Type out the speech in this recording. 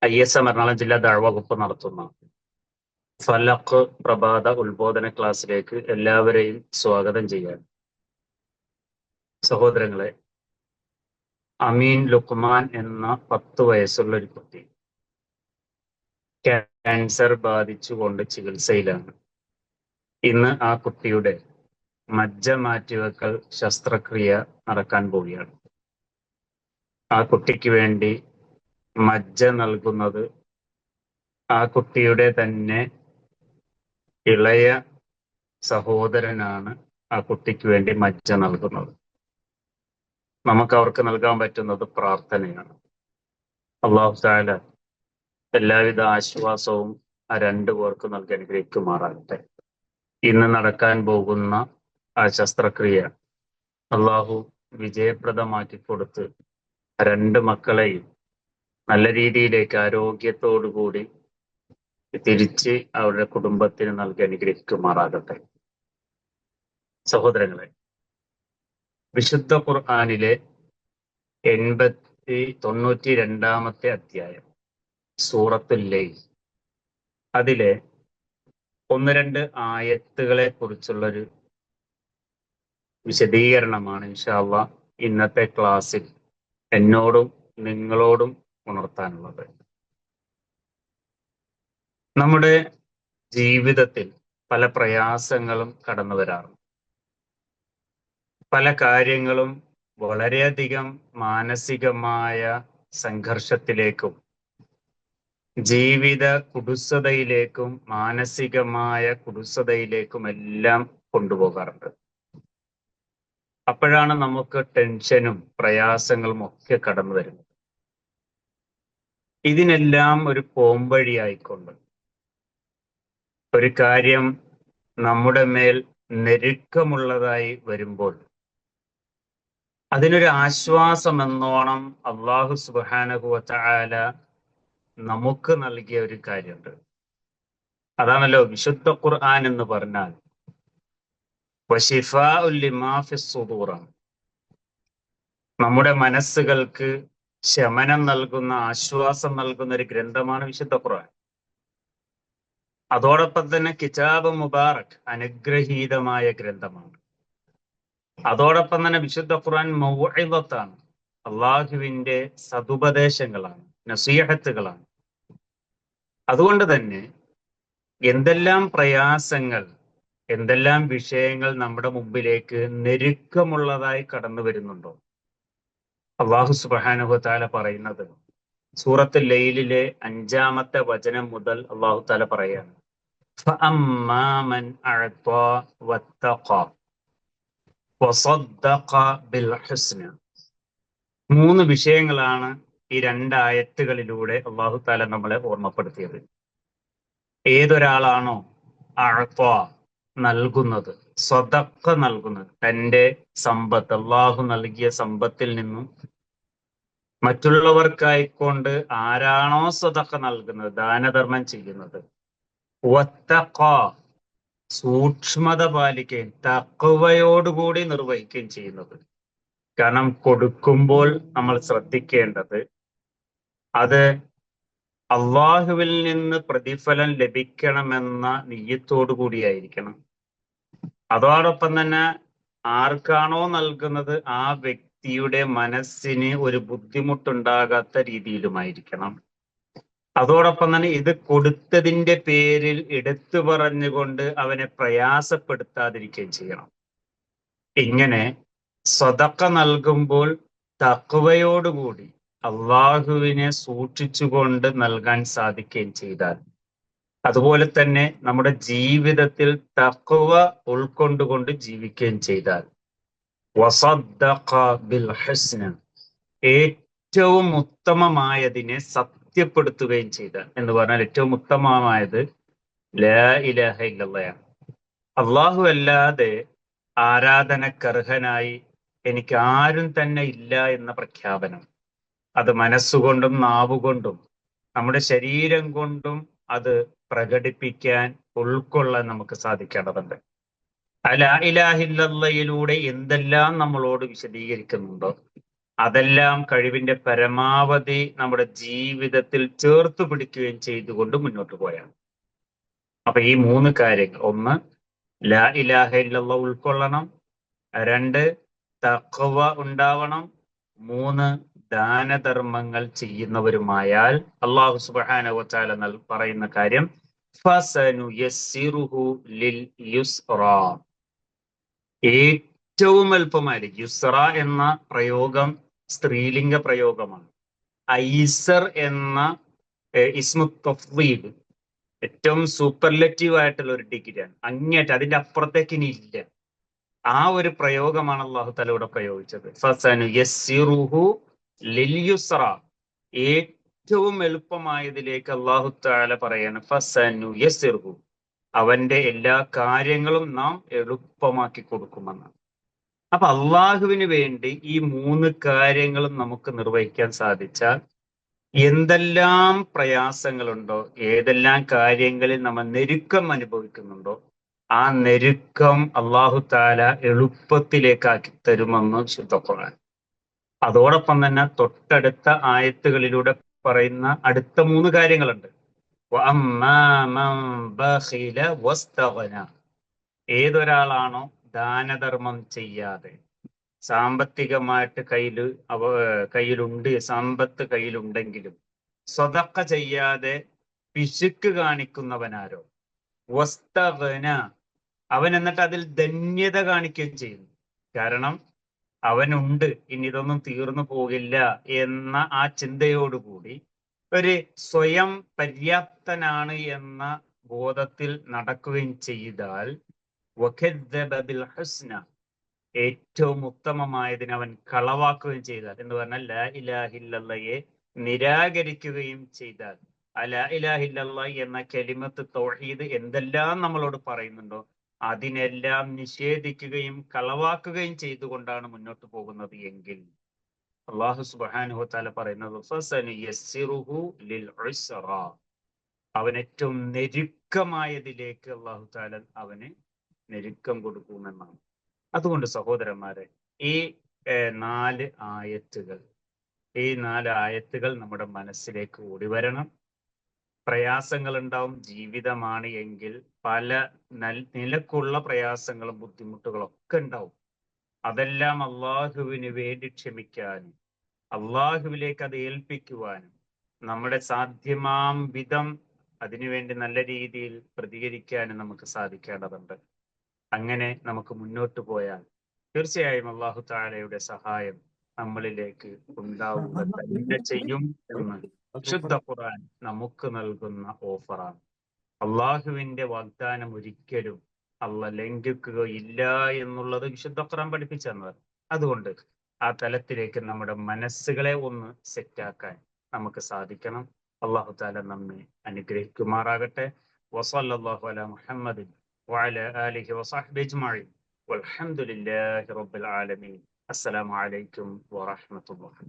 ISM Ernakulam ജില്ലാ ദഅ്വ വകുപ്പ് നടത്തുന്ന ഫലഖ് പ്രഭാത ഉത്ബോധന ക്ലാസ്സിലേക്ക് എല്ലാവരെയും സ്വാഗതം ചെയ്യാൻ. സഹോദരങ്ങളെ, അമീൻ ലുക്മാൻ എന്ന 10 വയസ്സുള്ള ഒരു കുട്ടി ക്യാൻസർ ബാധിച്ചുകൊണ്ട് ചികിത്സയിലാണ്. ഇന്ന് ആ കുട്ടിയുടെ മജ്ജ മാറ്റിവെക്കൽ ശസ്ത്രക്രിയ നടക്കാൻ പോവുകയാണ്. ആ കുട്ടിക്ക് വേണ്ടി മജ്ജ നൽകുന്നത് ആ കുട്ടിയുടെ തന്നെ ഇളയ സഹോദരനാണ്. ആ കുട്ടിക്ക് വേണ്ടി മജ്ജ നൽകുന്നത്. നമുക്ക് അവർക്ക് നൽകാൻ പറ്റുന്നത് പ്രാർത്ഥനയാണ്. അല്ലാഹു തആല എല്ലാവിധ ആശ്വാസവും ആ 2 പേർക്ക് നൽകി അനുഗ്രഹിക്കുമാറാകട്ടെ. ഇന്ന് നടക്കാൻ പോകുന്ന ആ ശസ്ത്രക്രിയ അള്ളാഹു വിജയപ്രദമാക്കി കൊടുത്ത് 2 മക്കളെയും നല്ല രീതിയിലേക്ക് ആരോഗ്യത്തോടുകൂടി തിരിച്ച് അവരുടെ കുടുംബത്തിന് നൽകി അനുഗ്രഹിക്കുമാറാകട്ടെ. സഹോദരങ്ങളെ, വിശുദ്ധ ഖുർആനിലെ 92-ാമത്തെ അധ്യായം സൂറത്തുൽ ലൈൽ, അതിലെ 1-2 ആയത്തുകളെ കുറിച്ചുള്ളൊരു വിശദീകരണമാണ് ഇൻഷാ അല്ലാഹ് ഇന്നത്തെ ക്ലാസ്സിൽ എന്നോടും നിങ്ങളോടും ഉണർത്താനുള്ളത്. നമ്മുടെ ജീവിതത്തിൽ പല പ്രയാസങ്ങളും കടന്നു വരാറുണ്ട്. പല കാര്യങ്ങളും വളരെയധികം മാനസികമായ സംഘർഷത്തിലേക്കും ജീവിത കുടുസതയിലേക്കും മാനസികമായ കുടുസതയിലേക്കും എല്ലാം കൊണ്ടുപോകാറുണ്ട്. അപ്പോഴാണ് നമുക്ക് ടെൻഷനും പ്രയാസങ്ങളും ഒക്കെ കടന്നു വരുന്നത്. ഇതിനെല്ലാം ഒരു പോംവഴിയായിക്കൊണ്ട് ഒരു കാര്യം നമ്മുടെ മേൽ ഞെരുക്കമുള്ളതായി വരുമ്പോൾ അതിനൊരു ആശ്വാസം എന്നോണം അല്ലാഹു സുബ്ഹാനഹു വ തആല നമുക്ക് നൽകിയ ഒരു കാര്യമുണ്ട്. അതാണല്ലോ വിശുദ്ധ ഖുർആൻ എന്ന് പറഞ്ഞാൽ വശിഫാഉ ലിമാ ഫിസ് സുദൂറാണ്. നമ്മുടെ മനസ്സുകൾക്ക് ശമനം നൽകുന്ന, ആശ്വാസം നൽകുന്ന ഒരു ഗ്രന്ഥമാണ് വിശുദ്ധ ഖുർആൻ. അതോടൊപ്പം തന്നെ കിതാബ് മുബാറക്, അനുഗ്രഹീതമായ ഗ്രന്ഥമാണ്. അതോടൊപ്പം തന്നെ വിശുദ്ധ ഖുർആൻ മൗഇദത്താണ്, അള്ളാഹുവിന്റെ സതുപദേശങ്ങളാണ്, നസീഹത്തുകളാണ്. അതുകൊണ്ട് തന്നെ എന്തെല്ലാം പ്രയാസങ്ങൾ, എന്തെല്ലാം വിഷയങ്ങൾ നമ്മുടെ മുമ്പിലേക്ക് ഞെരുക്കമുള്ളതായി കടന്നു വരുന്നുണ്ടോ, അല്ലാഹു സുബ്ഹാനഹു വ തആല പറയുന്നത് സൂറത്തുൽ ലൈലിലെ 5-ാമത്തെ വചനം മുതൽ അല്ലാഹു തആല പറയാണ്, ഫഅമ്മാ മൻ അഅ്താ വത്തഖാ വസദ്ദഖ ബിൽ ഹുസ്ന. 3 വിഷയങ്ങളാണ് ഈ 2 ആയത്തുകളിലൂടെ അല്ലാഹു തആല നമ്മളെ ഓർമ്മപ്പെടുത്തിയത്. ഏതൊരാളാണോ അഅ്താ നൽകുന്നത്, സ്വതക്ക നൽകുന്നത്, തൻ്റെ സമ്പത്ത്, അള്ളാഹു നൽകിയ സമ്പത്തിൽ നിന്നും മറ്റുള്ളവർക്കായിക്കൊണ്ട് ആരാണോ സ്വതക്ക നൽകുന്നത്, ദാനധർമ്മം ചെയ്യുന്നത്, വത്തഖ സൂക്ഷ്മത പാലിക്കുകയും തഖ്വയോടുകൂടി നിർവഹിക്കുകയും ചെയ്യുന്നത്. കാരണം കൊടുക്കുമ്പോൾ നമ്മൾ ശ്രദ്ധിക്കേണ്ടത് അത് അള്ളാഹുവിൽ നിന്ന് പ്രതിഫലം ലഭിക്കണമെന്ന നിയ്യത്തോടു കൂടിയായിരിക്കണം. അതോടൊപ്പം തന്നെ ആർക്കാണോ നൽകുന്നത് ആ വ്യക്തിയുടെ മനസ്സിന് ഒരു ബുദ്ധിമുട്ടുണ്ടാകാത്ത രീതിയിലുമായിരിക്കണം. അതോടൊപ്പം തന്നെ ഇത് കൊടുത്തതിന്റെ പേരിൽ എടുത്തു പറഞ്ഞുകൊണ്ട് അവനെ പ്രയാസപ്പെടുത്താതിരിക്കുകയും ചെയ്യണം. ഇങ്ങനെ സ്വതക്ക നൽകുമ്പോൾ തഖ്വയോടുകൂടി അള്ളാഹുവിനെ സൂക്ഷിച്ചുകൊണ്ട് നൽകാൻ സാധിക്കുകയും ചെയ്താൽ, അതുപോലെ തന്നെ നമ്മുടെ ജീവിതത്തിൽ തഖ്വ ഉൾക്കൊണ്ടുകൊണ്ട് ജീവിക്കുകയും ചെയ്താൽ, വസദ്ദഖ ബിൽ ഹുസ്ന, ഏറ്റവും ഉത്തമമായതിനെ സത്യപ്പെടുത്തുകയും ചെയ്താൽ എന്ന് പറഞ്ഞാൽ ഏറ്റവും ഉത്തമമായത് ലാ ഇലാഹ ഇല്ലല്ലാഹ്, അള്ളാഹു അല്ലാതെ ആരാധനക്കർഹനായി എനിക്ക് ആരും തന്നെ ഇല്ല എന്ന പ്രഖ്യാപനം. അത് മനസ്സുകൊണ്ടും നാവുകൊണ്ടും നമ്മുടെ ശരീരം കൊണ്ടും അത് പ്രകടിപ്പിക്കാൻ, ഉൾക്കൊള്ളാൻ നമുക്ക് സാധിക്കേണ്ടതുണ്ട്. ലാ ഇലാഹ ഇല്ലല്ലാഹയിലൂടെ എന്തെല്ലാം നമ്മളോട് വിശദീകരിക്കുന്നുണ്ടോ അതെല്ലാം കഴിവിന്റെ പരമാവധി നമ്മുടെ ജീവിതത്തിൽ ചേർത്ത് പിടിക്കുകയും ചെയ്തുകൊണ്ട് മുന്നോട്ട് പോയാണ്. അപ്പൊ ഈ 3 കാര്യങ്ങൾ, ഒന്ന് ലാ ഇലാഹ ഇല്ലല്ലാഹ് ഉൾക്കൊള്ളണം, 2 തഖ്വ ഉണ്ടാവണം, 3 ദാനധർമ്മങ്ങൾ ചെയ്യുന്നവരുമായാൽ അല്ലാഹു സുബ്ഹാനഹു വ തആല പറയുന്ന കാര്യം ഫസനുയസ്സിറുഹു ലിൽ യുസ്റാ, ഏറ്റവും എളുപ്പമായ യുസ്റ എന്ന പ്രയോഗം സ്ത്രീലിംഗ പ്രയോഗമാണ്. ഐസർ എന്ന ഇസ്മു തഫ്ളീൽ ഏറ്റവും സൂപ്പർലെറ്റീവ് ആയിട്ടുള്ള ഒരു ഡിഗ്രിയാണ്. അങ്ങേറ്റം അതിന്റെ അപ്പുറത്തേക്ക് ഇനി ഇല്ല. ആ ഒരു പ്രയോഗമാണ് അള്ളാഹു തആല ഇവിടെ പ്രയോഗിച്ചത്. ഫസനുയസ്സിറുഹു ലിൽ യുസ്റ, ഏറ്റവും എളുപ്പമായതിലേക്ക് അള്ളാഹു തആല പറയാണ് ഫസനുയസ്സിറുഹു, അവന്റെ എല്ലാ കാര്യങ്ങളും നാം എളുപ്പമാക്കി കൊടുക്കുമെന്ന്. അപ്പൊ അള്ളാഹുവിന് വേണ്ടി ഈ 3 കാര്യങ്ങളും നമുക്ക് നിർവഹിക്കാൻ സാധിച്ചാൽ എന്തെല്ലാം പ്രയാസങ്ങളുണ്ടോ, ഏതെല്ലാം കാര്യങ്ങളിൽ നമ്മൾ ഞെരുക്കം അനുഭവിക്കുന്നുണ്ടോ, ആ ഞെരുക്കം അള്ളാഹു തആല എളുപ്പത്തിലേക്കാക്കി തരുമെന്ന് ശുദ്ധ ഖുർആൻ. അതോടൊപ്പം തന്നെ തൊട്ടടുത്ത ആയത്തുകളിലൂടെ പറയുന്ന അടുത്ത 3 കാര്യങ്ങളുണ്ട്. വഅമ്മാ മൻ ബഖില വസ്തഗ്ന, ഏതൊരാളാണോ ദാനധർമ്മം ചെയ്യാതെ, സാമ്പത്തികമായിട്ട് കയ്യിലുണ്ട്, സമ്പത്ത് കയ്യിലുണ്ടെങ്കിലും സ്വതക്ക ചെയ്യാതെ പിശുക്ക് കാണിക്കുന്നവനാരോ, വസ്തഗ്ന, അവൻ എന്നിട്ട് അതിൽ ധന്യത കാണിക്കുകയും ചെയ്യുന്നു. കാരണം അവനുണ്ട്, ഇനി ഇതൊന്നും തീർന്നു പോകില്ല എന്ന ആ ചിന്തയോടുകൂടി ഒരു സ്വയം പര്യാപ്തനാണ് എന്ന ബോധത്തിൽ നടക്കുകയും ചെയ്താൽ വകദ്ദബ ബിൽ ഹുസ്ന, ഏറ്റവും ഉത്തമമായതിന് അവൻ കളവാക്കുകയും ചെയ്താൽ, എന്ന് പറഞ്ഞാൽ ലാ ഇലാഹ ഇല്ലല്ലാഹയെ നിരാകരിക്കുകയും ചെയ്താൽ, ആ ലാ ഇലാഹ ഇല്ലല്ലാഹ് എന്ന കലിമത്ത് തൗഹീദ് എന്തെല്ലാം നമ്മളോട് പറയുന്നുണ്ടോ അതിനെല്ലാം നിഷേധിക്കുകയും കളവാക്കുകയും ചെയ്തുകൊണ്ടാണ് മുന്നോട്ട് പോകുന്നത് എങ്കിൽ അല്ലാഹു സുബ്ഹാനഹു വ തആല പറയുന്നത് ഫസനുയസ്സിറുഹു ലിൽ ഉസ്റാ, അവൻ ഏറ്റവും ഞെരുക്കമായതിലേക്ക് അല്ലാഹു തആല അവന് ഞെരുക്കം കൊടുക്കുമെന്നാണ്. അതുകൊണ്ട് സഹോദരന്മാരെ, ഈ 4 ആയത്തുകൾ, ഈ 4 ആയത്തുകൾ നമ്മുടെ മനസ്സിലേക്ക് ഓടി വരണം. പ്രയാസങ്ങൾ ഉണ്ടാവും, ജീവിതമാണ് എങ്കിൽ പല നിലക്കുള്ള പ്രയാസങ്ങളും ബുദ്ധിമുട്ടുകളും ഒക്കെ ഉണ്ടാവും. അതെല്ലാം അള്ളാഹുവിന് വേണ്ടി ക്ഷമിക്കാനും അള്ളാഹുവിലേക്ക് അത് ഏൽപ്പിക്കുവാനും നമ്മുടെ സാധ്യമാം വിധം അതിനുവേണ്ടി നല്ല രീതിയിൽ പ്രതികരിക്കാനും നമുക്ക് സാധിക്കേണ്ടതുണ്ട്. അങ്ങനെ നമുക്ക് മുന്നോട്ട് പോയാൽ തീർച്ചയായും അല്ലാഹു തആലയുടെ സഹായം നമ്മളിലേക്ക് ഉണ്ടാവുക തന്നെ ചെയ്യും എന്ന് ശുദ്ധ ഖുർആൻ നമുക്ക് നൽകുന്ന ഓഫറാണ്. അള്ളാഹുവിന്റെ വാഗ്ദാനം ഒരിക്കലും അള്ളാഹ് ലംഘിക്കുകയില്ല എന്നുള്ളത് വിശുദ്ധ ഖുർആൻ പഠിപ്പിച്ചു തന്നത്. അതുകൊണ്ട് ആ തലത്തിലേക്ക് നമ്മുടെ മനസ്സുകളെ ഒന്ന് സെറ്റാക്കാൻ നമുക്ക് സാധിക്കണം. അല്ലാഹു തആല നമ്മെ അനുഗ്രഹിക്കുമാറാകട്ടെ. വസല്ലല്ലാഹു അലാ മുഹമ്മദിൻ വഅലാ ആലിഹി വസഹ്ബിഹി അജ്മഈൻ വൽഹംദുലില്ലാഹി റബ്ബിൽ ആലമീൻ. അസ്സലാമു അലൈക്കും വറഹ്മത്തുള്ളാഹി.